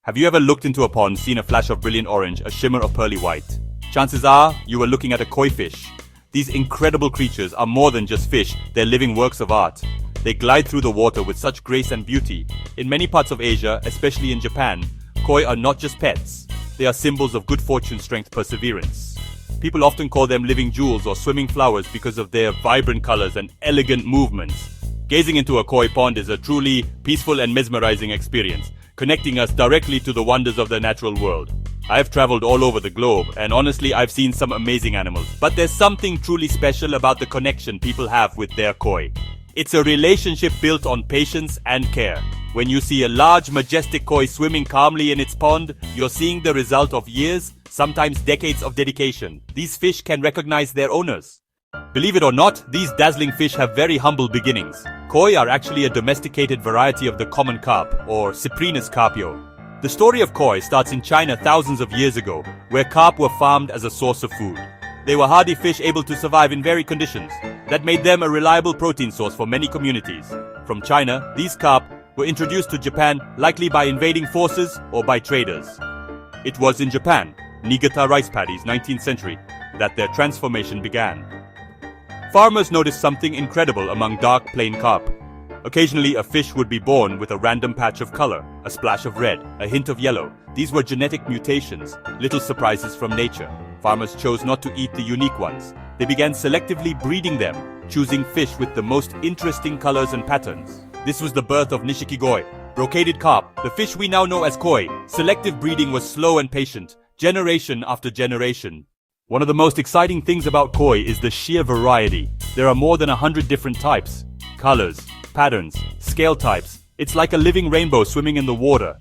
Have you ever looked into a pond, seen a flash of brilliant orange, a shimmer of pearly white? Chances are you were looking at a koi fish. These incredible creatures are more than just fish, they're living works of art. They glide through the water with such grace and beauty. In many parts of Asia, especially in Japan, koi are not just pets. They are symbols of good fortune, strength, perseverance. People often call them living jewels or swimming flowers because of their vibrant colors and elegant movements. Gazing into a koi pond is a truly peaceful and mesmerizing experience, connecting us directly to the wonders of the natural world. I have traveled all over the globe, and honestly, I've seen some amazing animals. But there's something truly special about the connection people have with their koi. It's a relationship built on patience and care. When you see a large, majestic koi swimming calmly in its pond, you're seeing the result of years, sometimes decades of dedication. These fish can recognize their owners. Believe it or not, these dazzling fish have very humble beginnings. Koi are actually a domesticated variety of the common carp, or Cyprinus carpio. The story of koi starts in China thousands of years ago, where carp were farmed as a source of food. They were hardy fish able to survive in varied conditions. That made them a reliable protein source for many communities. From China, these carp were introduced to Japan likely by invading forces or by traders. It was in Japan, Niigata rice paddies, 19th century, that their transformation began. Farmers noticed something incredible among dark plain carp. Occasionally, a fish would be born with a random patch of color, a splash of red, a hint of yellow. These were genetic mutations, little surprises from nature. Farmers chose not to eat the unique ones. They began selectively breeding them, choosing fish with the most interesting colors and patterns. This was the birth of Nishikigoi, brocaded carp, the fish we now know as koi. Selective breeding was slow and patient, generation after generation. One of the most exciting things about koi is the sheer variety. There are more than 100 different types, colors, patterns, scale types. It's like a living rainbow swimming in the water.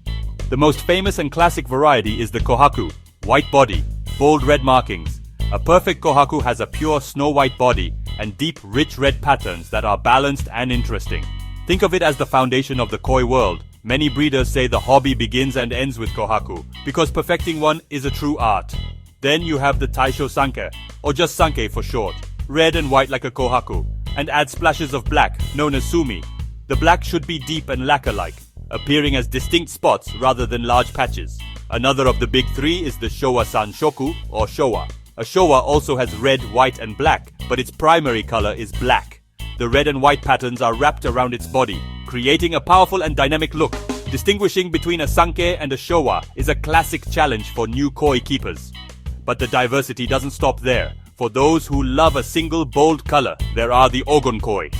The most famous and classic variety is the kohaku, white body, bold red markings. A perfect kohaku has a pure snow-white body and deep, rich red patterns that are balanced and interesting. Think of it as the foundation of the koi world. Many breeders say the hobby begins and ends with kohaku, because perfecting one is a true art. Then you have the taisho sanke, or just sanke for short, red and white like a kohaku, and add splashes of black, known as sumi. The black should be deep and lacquer-like, appearing as distinct spots rather than large patches. Another of the big three is the Showa-san shoku, or Showa. A Showa also has red, white and black, but its primary color is black. The red and white patterns are wrapped around its body, creating a powerful and dynamic look. Distinguishing between a sanke and a Showa is a classic challenge for new koi keepers. But the diversity doesn't stop there. For those who love a single bold color, there are the Ogon koi.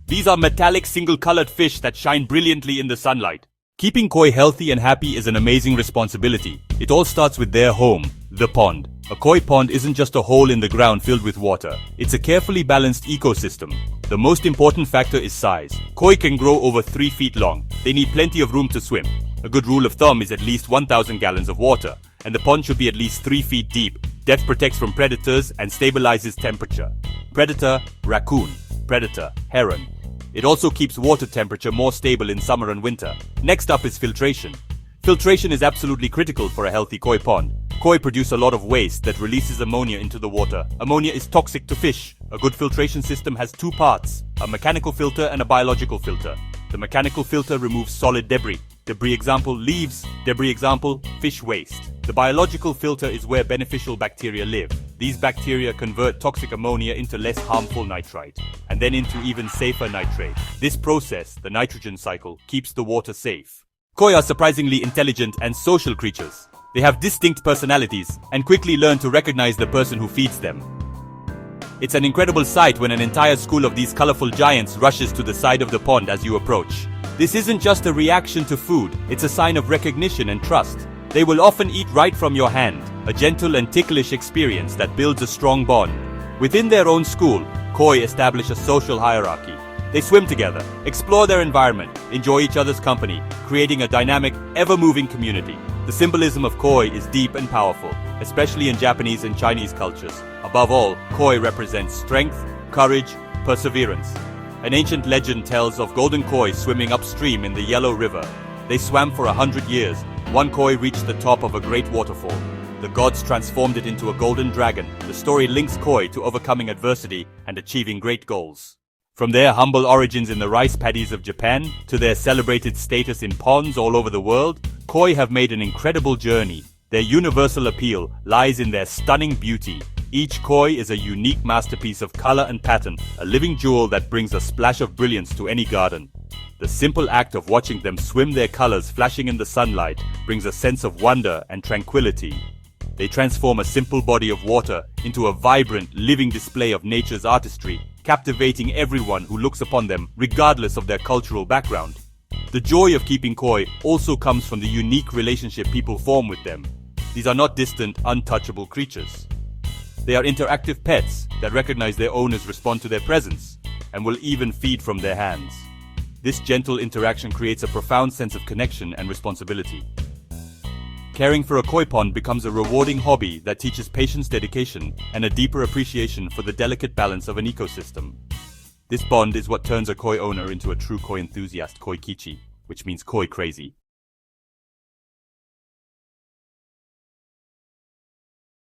These are metallic single-colored fish that shine brilliantly in the sunlight. Keeping koi healthy and happy is an amazing responsibility. It all starts with their home, the pond. A koi pond isn't just a hole in the ground filled with water. It's a carefully balanced ecosystem. The most important factor is size. Koi can grow over 3 feet long. They need plenty of room to swim. A good rule of thumb is at least 1,000 gallons of water, and the pond should be at least 3 feet deep. Depth protects from predators and stabilizes temperature. Predator, raccoon. Predator, heron. It also keeps water temperature more stable in summer and winter. Next up is filtration. Filtration is absolutely critical for a healthy koi pond. Koi produce a lot of waste that releases ammonia into the water. Ammonia is toxic to fish. A good filtration system has 2 parts, a mechanical filter and a biological filter. The mechanical filter removes solid debris. Debris example, leaves. Debris example, fish waste. The biological filter is where beneficial bacteria live. These bacteria convert toxic ammonia into less harmful nitrite, and then into even safer nitrate. This process, the nitrogen cycle, keeps the water safe. Koi are surprisingly intelligent and social creatures. They have distinct personalities and quickly learn to recognize the person who feeds them. It's an incredible sight when an entire school of these colorful giants rushes to the side of the pond as you approach. This isn't just a reaction to food, it's a sign of recognition and trust. They will often eat right from your hand, a gentle and ticklish experience that builds a strong bond. Within their own school, koi establish a social hierarchy. They swim together, explore their environment, enjoy each other's company, creating a dynamic, ever-moving community. The symbolism of koi is deep and powerful, especially in Japanese and Chinese cultures. Above all, koi represents strength, courage, perseverance. An ancient legend tells of golden koi swimming upstream in the Yellow River. They swam for 100 years. One koi reached the top of a great waterfall. The gods transformed it into a golden dragon. The story links koi to overcoming adversity and achieving great goals. From their humble origins in the rice paddies of Japan to their celebrated status in ponds all over the world, koi have made an incredible journey. Their universal appeal lies in their stunning beauty. Each koi is a unique masterpiece of color and pattern, a living jewel that brings a splash of brilliance to any garden. The simple act of watching them swim, their colors flashing in the sunlight, brings a sense of wonder and tranquility. They transform a simple body of water into a vibrant, living display of nature's artistry, captivating everyone who looks upon them regardless of their cultural background. The joy of keeping koi also comes from the unique relationship people form with them. These are not distant, untouchable creatures. They are interactive pets that recognize their owners, respond to their presence, and will even feed from their hands. This gentle interaction creates a profound sense of connection and responsibility. Caring for a koi pond becomes a rewarding hobby that teaches patience, dedication, and a deeper appreciation for the delicate balance of an ecosystem. This bond is what turns a koi owner into a true koi enthusiast, koi kichi, which means koi crazy.